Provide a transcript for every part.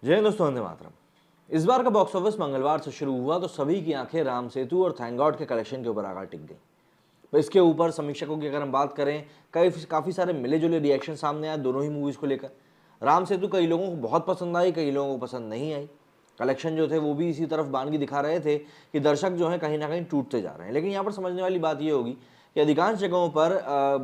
जय हिंद दोस्तों, वंदे मातरम। इस बार का बॉक्स ऑफिस मंगलवार से शुरू हुआ तो सभी की आंखें राम सेतु और थैंक गॉड के कलेक्शन के ऊपर आकर टिक गई। तो इसके ऊपर समीक्षकों की अगर हम बात करें, काफ़ी सारे मिले जुले रिएक्शन सामने आए दोनों ही मूवीज़ को लेकर। राम सेतु कई लोगों को बहुत पसंद आई, कई लोगों को पसंद नहीं आई। कलेक्शन जो थे वो भी इसी तरफ बानगी दिखा रहे थे कि दर्शक जो है कहीं ना कहीं टूटते जा रहे हैं। लेकिन यहाँ पर समझने वाली बात ये होगी कि अधिकांश जगहों पर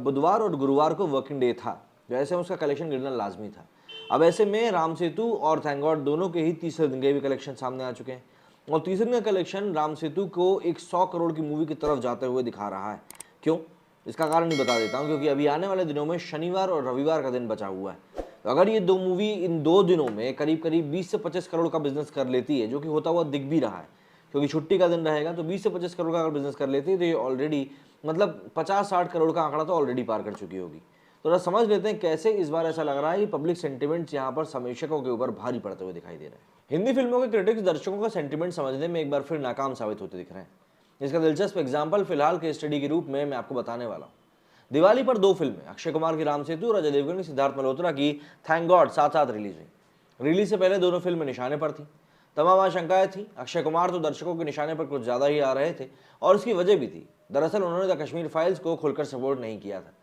बुधवार और गुरुवार को वर्किंग डे था, जैसे उसका कलेक्शन गिरना लाजमी था। अब ऐसे में राम सेतु और थैंक गॉड दोनों के ही तीसरे दिन के भी कलेक्शन सामने आ चुके हैं और तीसरे दिन का कलेक्शन राम सेतु को एक 100 करोड़ की मूवी की तरफ जाते हुए दिखा रहा है। क्यों? इसका कारण ही बता देता हूँ, क्योंकि अभी आने वाले दिनों में शनिवार और रविवार का दिन बचा हुआ है। तो अगर ये दो मूवी इन 2 दिनों में करीब करीब 20 से 25 करोड़ का बिजनेस कर लेती है, जो कि होता हुआ दिख भी रहा है क्योंकि छुट्टी का दिन रहेगा, तो 20 से 25 करोड़ का अगर बिजनेस कर लेती है तो ये ऑलरेडी मतलब 50-60 करोड़ का आंकड़ा तो ऑलरेडी पार कर चुकी होगी। तो जरा समझ लेते हैं कैसे इस बार ऐसा लग रहा है कि पब्लिक सेंटिमेंट्स यहाँ पर समीक्षकों के ऊपर भारी पड़ते हुए दिखाई दे रहे हैं। हिंदी फिल्मों के क्रिटिक्स दर्शकों का सेंटिमेंट समझने में एक बार फिर नाकाम साबित होते दिख रहे हैं। इसका दिलचस्प एग्जाम्पल फिलहाल के स्टडी के रूप में मैं आपको बताने वाला हूँ। दिवाली पर 2 फिल्में अक्षय कुमार की राम सेतु और अजय देवगन की सिद्धार्थ मल्होत्रा की थैंक गॉड साथ साथ रिलीज हुई। रिलीज से पहले दोनों फिल्में निशाने पर थी। तमाम आशंकाएं थी। अक्षय कुमार तो दर्शकों के निशाने पर कुछ ज्यादा ही आ रहे थे और इसकी वजह भी थी। दरअसल उन्होंने द कश्मीर फाइल्स को खुलकर सपोर्ट नहीं किया था।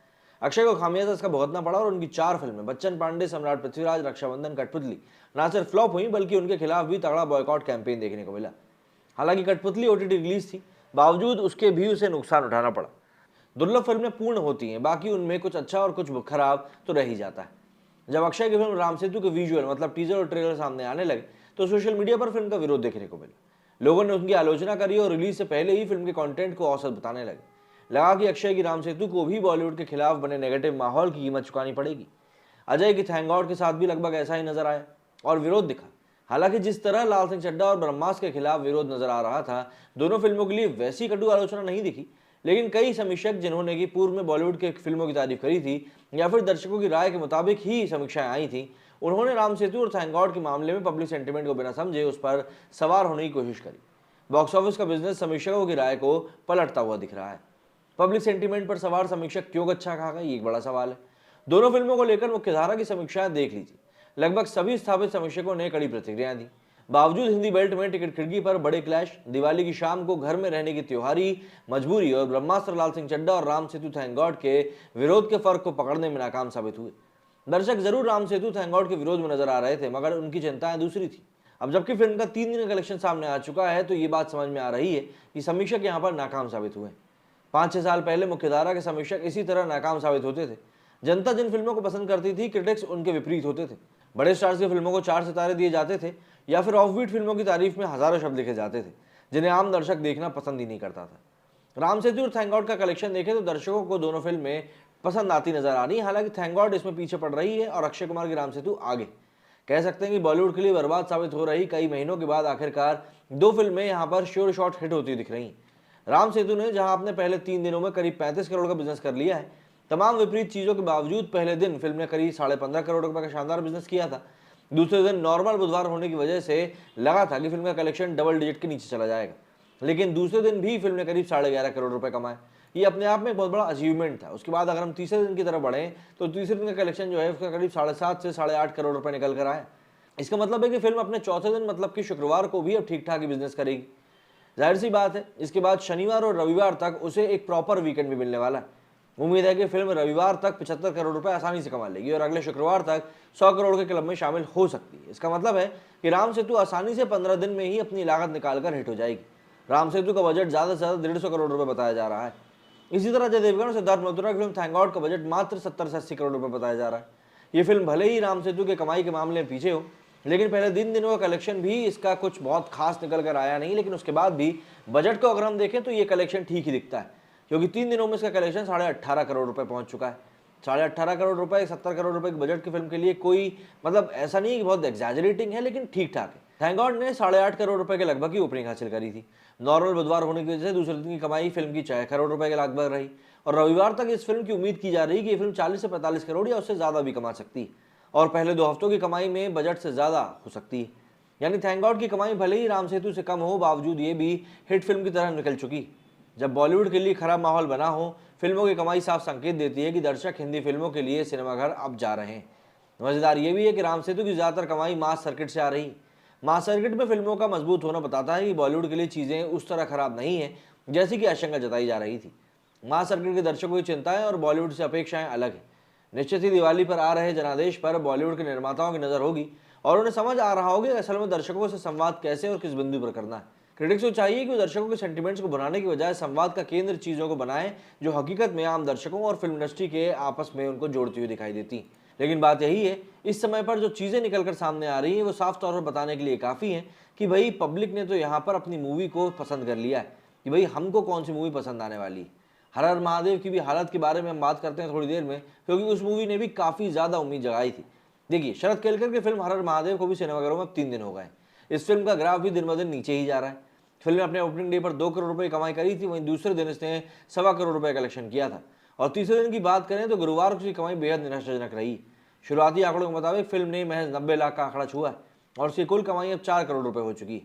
अक्षय को खामियाजा इसका भुगतना पड़ा और उनकी 4 फिल्में बच्चन पांडे, सम्राट पृथ्वीराज, रक्षाबंधन, कठपुतली न सिर्फ फ्लॉप हुई बल्कि उनके खिलाफ भी तगड़ा बॉयकॉट कैंपेन देखने को मिला। हालांकि कठपुतली ओटीटी रिलीज थी, बावजूद उसके भी उसे नुकसान उठाना पड़ा। दुर्लभ फिल्में पूर्ण होती हैं, बाकी उनमें कुछ अच्छा और कुछ खराब तो रह ही जाता है। जब अक्षय की फिल्म राम सेतु के विजुअल मतलब टीजर और ट्रेलर सामने आने लगे तो सोशल मीडिया पर फिल्म का विरोध देखने को मिला। लोगों ने उनकी आलोचना करी और रिलीज से पहले ही फिल्म के कंटेंट को औसत बताने लगे। लगा कि अक्षय की राम सेतु को भी बॉलीवुड के खिलाफ बने नेगेटिव माहौल की कीमत चुकानी पड़ेगी। अजय की थैंक गॉड के साथ भी लगभग ऐसा ही नजर आया और विरोध दिखा। हालांकि जिस तरह लाल सिंह चड्ढा और ब्रह्मास्त्र के खिलाफ विरोध नजर आ रहा था, दोनों फिल्मों के लिए वैसी कटु आलोचना नहीं दिखी। लेकिन कई समीक्षक जिन्होंने कि पूर्व में बॉलीवुड के फिल्मों की तारीफ करी थी या फिर दर्शकों की राय के मुताबिक ही समीक्षाएं आई थी, उन्होंने राम सेतु और थैंक गॉड के मामले में पब्लिक सेंटिमेंट को बिना समझे उस पर सवार होने की कोशिश करी। बॉक्स ऑफिस का बिजनेस समीक्षकों की राय को पलटता हुआ दिख रहा है। पब्लिक सेंटिमेंट पर सवार समीक्षक क्यों गच्छा खा गए, ये एक बड़ा सवाल है। दोनों फिल्मों को लेकर मुख्यधारा की समीक्षाएं देख लीजिए। लगभग सभी स्थापित समीक्षकों ने कड़ी प्रतिक्रियाएं दी। बावजूद हिंदी बेल्ट में टिकट खिड़की पर बड़े क्लैश, दिवाली की शाम को घर में रहने की त्योहारी मजबूरी और ब्रह्मास्त्र, लाल सिंह चड्ढा और राम सेतु थैंक गॉड के विरोध के फर्क को पकड़ने में नाकाम साबित हुए। दर्शक जरूर राम सेतु थैंक गॉड के विरोध में नजर आ रहे थे, मगर उनकी चिंताएं दूसरी थी। अब जबकि फिल्म का 3 दिन का कलेक्शन सामने आ चुका है तो ये बात समझ में आ रही है कि समीक्षक यहाँ पर नाकाम साबित हुए। 5-6 साल पहले मुख्यधारा के समीक्षक इसी तरह नाकाम साबित होते थे। जनता जिन फिल्मों को पसंद करती थी, क्रिटिक्स उनके विपरीत होते थे। बड़े स्टार्स की फिल्मों को 4 सितारे दिए जाते थे या फिर ऑफबीट फिल्मों की तारीफ में हजारों शब्द लिखे जाते थे, जिन्हें आम दर्शक देखना पसंद ही नहीं करता था। राम सेतु और थैंक गॉड का कलेक्शन देखें तो दर्शकों को दोनों फिल्में पसंद आती नजर आ रही है। हालांकि थैंक गॉड इसमें पीछे पड़ रही है और अक्षय कुमार की राम सेतु आगे। कह सकते हैं कि बॉलीवुड के लिए बर्बाद साबित हो रही कई महीनों के बाद आखिरकार 2 फिल्में यहाँ पर श्योर शॉट हिट होती दिख रही हैं। राम सेतु ने जहां अपने पहले 3 दिनों में करीब 35 करोड़ का बिजनेस कर लिया है, तमाम विपरीत चीजों के बावजूद पहले दिन फिल्म ने करीब 15.5 करोड़ रुपए का शानदार बिजनेस किया था। दूसरे दिन नॉर्मल बुधवार होने की वजह से लगा था कि फिल्म का कलेक्शन डबल डिजिट के नीचे चला जाएगा, लेकिन दूसरे दिन भी फिल्म ने करीब 11.5 करोड़ रुपए कमाए। ये अपने आप में एक बहुत बड़ा अचीवमेंट था। उसके बाद अगर हम तीसरे दिन की तरफ बढ़े तो तीसरे दिन का कलेक्शन जो है उसका करीब 7.5 से 8.5 करोड़ रुपए निकल कर आया। इसका मतलब है कि फिल्म अपने चौथे दिन मतलब कि शुक्रवार को भी अब ठीक ठाक ही बिजनेस करेगी। जाहिर सी बात है, इसके बाद शनिवार और रविवार तक उसे एक प्रॉपर वीकेंड भी मिलने वाला है। उम्मीद है कि फिल्म रविवार तक 75 करोड़ रुपए आसानी से कमा लेगी और अगले शुक्रवार तक 100 करोड़ के क्लब में शामिल हो सकती है। इसका मतलब है कि राम सेतु आसानी से 15 दिन में ही अपनी लागत निकालकर हिट हो जाएगी। राम सेतु का बजट ज्यादा से ज्यादा 150 करोड़ रुपए बताया जा रहा है। इसी तरह अजय देवगन और सिद्धार्थ मल्होत्रा की फिल्म थैंक गॉड का बजट मात्र 70 से 80 करोड़ रुपए बताया जा रहा है। ये फिल्म भले ही राम सेतु के कमाई के मामले में पीछे हो, लेकिन पहले 3 दिनों का कलेक्शन भी इसका कुछ बहुत खास निकल कर आया नहीं। लेकिन उसके बाद भी बजट को अगर हम देखें तो ये कलेक्शन ठीक ही दिखता है, क्योंकि 3 दिनों में इसका कलेक्शन 18.5 करोड़ रुपए पहुंच चुका है। 18.5 करोड़ रुपए 70 करोड़ रुपए की बजट की फिल्म के लिए कोई मतलब ऐसा नहीं कि बहुत एग्जैजरेटिंग है, लेकिन ठीक ठाक है। थैंक गॉड ने 8.5 करोड़ रुपए के लगभग ही ओपनिंग हासिल करी थी। नॉर्मल बुधवार होने की वजह से दूसरे दिन की कमाई फिल्म की 6 करोड़ रुपए के लगभग रही और रविवार तक इस फिल्म की उम्मीद की जा रही है कि ये फिल्म 40 से 45 करोड़ या उससे ज्यादा भी कमा सकती है और पहले 2 हफ्तों की कमाई में बजट से ज्यादा हो सकती है। यानी थैंक गॉड की कमाई भले ही राम सेतु से कम हो, बावजूद ये भी हिट फिल्म की तरह निकल चुकी। जब बॉलीवुड के लिए खराब माहौल बना हो, फिल्मों की कमाई साफ संकेत देती है कि दर्शक हिंदी फिल्मों के लिए सिनेमाघर अब जा रहे हैं। मजेदार ये भी है कि राम सेतु की ज्यादातर कमाई मास सर्किट से आ रही। मास सर्किट में फिल्मों का मजबूत होना बताता है कि बॉलीवुड के लिए चीजें उस तरह खराब नहीं है जैसी कि आशंका जताई जा रही थी। मास सर्किट के दर्शकों की चिंताएं और बॉलीवुड से अपेक्षाएं अलग है। निश्चित ही दिवाली पर आ रहे जनादेश पर बॉलीवुड के निर्माताओं की नजर होगी और उन्हें समझ आ रहा होगा कि असल में दर्शकों से संवाद कैसे और किस बिंदु पर करना है। क्रिटिक्स को चाहिए कि वो दर्शकों के सेंटिमेंट्स को बनाने की बजाय संवाद का केंद्र चीजों को बनाएं जो हकीकत में आम दर्शकों और फिल्म इंडस्ट्री के आपस में उनको जोड़ती हुई दिखाई देती। लेकिन बात यही है, इस समय पर जो चीजें निकलकर सामने आ रही है वो साफ तौर पर बताने के लिए काफी है कि भाई पब्लिक ने तो यहाँ पर अपनी मूवी को पसंद कर लिया है कि भाई हमको कौन सी मूवी पसंद आने वाली है। हर हर महादेव की भी हालत के बारे में हम बात करते हैं थोड़ी देर में, क्योंकि उस मूवी ने भी काफी ज्यादा उम्मीद जगाई थी। देखिए, शरद केलकर की फिल्म हर हर महादेव को भी सिनेमाघरों में 3 दिन हो गए। इस फिल्म का ग्राफ भी दिन ब दिन नीचे ही जा रहा है। फिल्म ने अपने ओपनिंग डे पर 2 करोड़ रुपए कमाई करी थी, वहीं दूसरे दिन इसने 1.25 करोड़ रुपए कलेक्शन किया था। और तीसरे दिन की बात करें तो गुरुवार की कमाई बेहद निराशाजनक रही। शुरुआती आंकड़ों के मुताबिक फिल्म ने महज 90 लाख का आंकड़ा छुआ है और उसकी कुल कमाई अब 4 करोड़ रुपए हो चुकी है।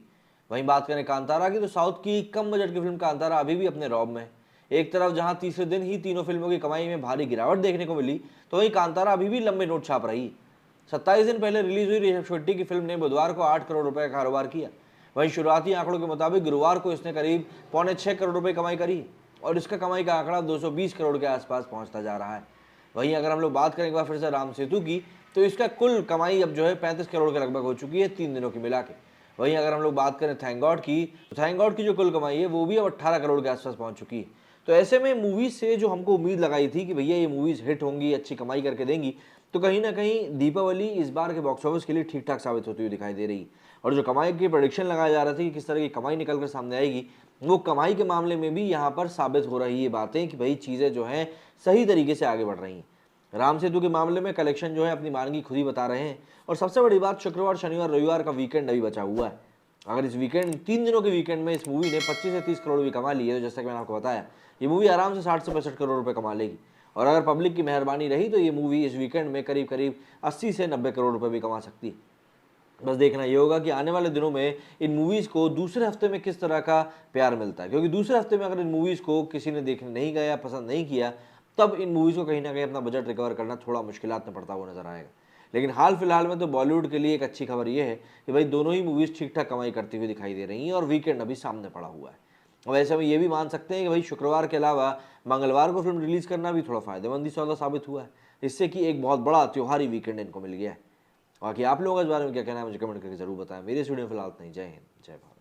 वहीं बात करें कांतारा की, तो साउथ की कम बजट की फिल्म कांतारा अभी भी अपने रौब में है। एक तरफ जहां तीसरे दिन ही तीनों फिल्मों की कमाई में भारी गिरावट देखने को मिली, तो वहीं कांतारा अभी भी लंबे नोट छाप रही। 27 दिन पहले रिलीज हुई ऋषभ शेट्टी की फिल्म ने बुधवार को 8 करोड़ रुपए का कारोबार किया। वहीं शुरुआती आंकड़ों के मुताबिक गुरुवार को इसने करीब 5.25 करोड़ रुपए कमाई करी और इसका कमाई का आंकड़ा 220 करोड़ के आसपास पहुंचता जा रहा है। वहीं अगर हम लोग बात करें एक बार फिर से राम सेतु की, तो इसका कुल कमाई अब जो है 35 करोड़ के लगभग हो चुकी है 3 दिनों की मिला के। वहीं अगर हम लोग बात करें थैंक गॉड की, तो थैंक गॉड की जो कुल कमाई है वो भी अब 18 करोड़ के आसपास पहुंच चुकी है। तो ऐसे में मूवीज से जो हमको उम्मीद लगाई थी कि भैया ये मूवीज हिट होंगी, अच्छी कमाई करके देंगी, तो कहीं ना कहीं दीपावली इस बार के बॉक्स ऑफिस के लिए ठीक ठाक साबित होती हुई दिखाई दे रही। और जो कमाई की प्रेडिक्शन लगाया जा रहा था कि किस तरह की कमाई निकल कर सामने आएगी, वो कमाई के मामले में भी यहाँ पर साबित हो रही है बातें कि भाई चीज़ें जो हैं सही तरीके से आगे बढ़ रही हैं। राम सेतु के मामले में कलेक्शन जो है अपनी मानगी खुद ही बता रहे हैं। और सबसे बड़ी बात, शुक्रवार शनिवार रविवार का वीकेंड अभी बचा हुआ है। अगर इस वीकेंड 3 दिनों के वीकेंड में इस मूवी ने 25 से 30 करोड़ भी कमा लिए, तो जैसा कि मैंने आपको बताया, ये मूवी आराम से 60 से 65 करोड़ रुपए कमा लेगी। और अगर पब्लिक की मेहरबानी रही तो ये मूवी इस वीकेंड में करीब करीब 80 से 90 करोड़ रुपए भी कमा सकती है। बस देखना ये होगा कि आने वाले दिनों में इन मूवीज़ को दूसरे हफ्ते में किस तरह का प्यार मिलता है, क्योंकि दूसरे हफ्ते में अगर इन मूवीज़ को किसी ने देखने नहीं गया, पसंद नहीं किया, तब इन मूवीज़ को कहीं ना कहीं अपना बजट रिकवर करना थोड़ा मुश्किलात में पड़ता हुआ नजर आएगा। लेकिन हाल फिलहाल में तो बॉलीवुड के लिए एक अच्छी खबर ये है कि भाई दोनों ही मूवीज़ ठीक ठाक कमाई करती हुई दिखाई दे रही हैं और वीकेंड अभी सामने पड़ा हुआ है। और ऐसे में ये भी मान सकते हैं कि भाई शुक्रवार के अलावा मंगलवार को फिल्म रिलीज़ करना भी थोड़ा फायदेमंद ही सौदा साबित हुआ है, इससे कि एक बहुत बड़ा त्योहारी वीकेंड इनको मिल गया है। बाकी आप लोगों का इस बारे में क्या कहना है मुझे कमेंट करके जरूर बताएं। मेरे इस वीडियो में फिलहाल इतना ही। जय हिंद, जय भारत।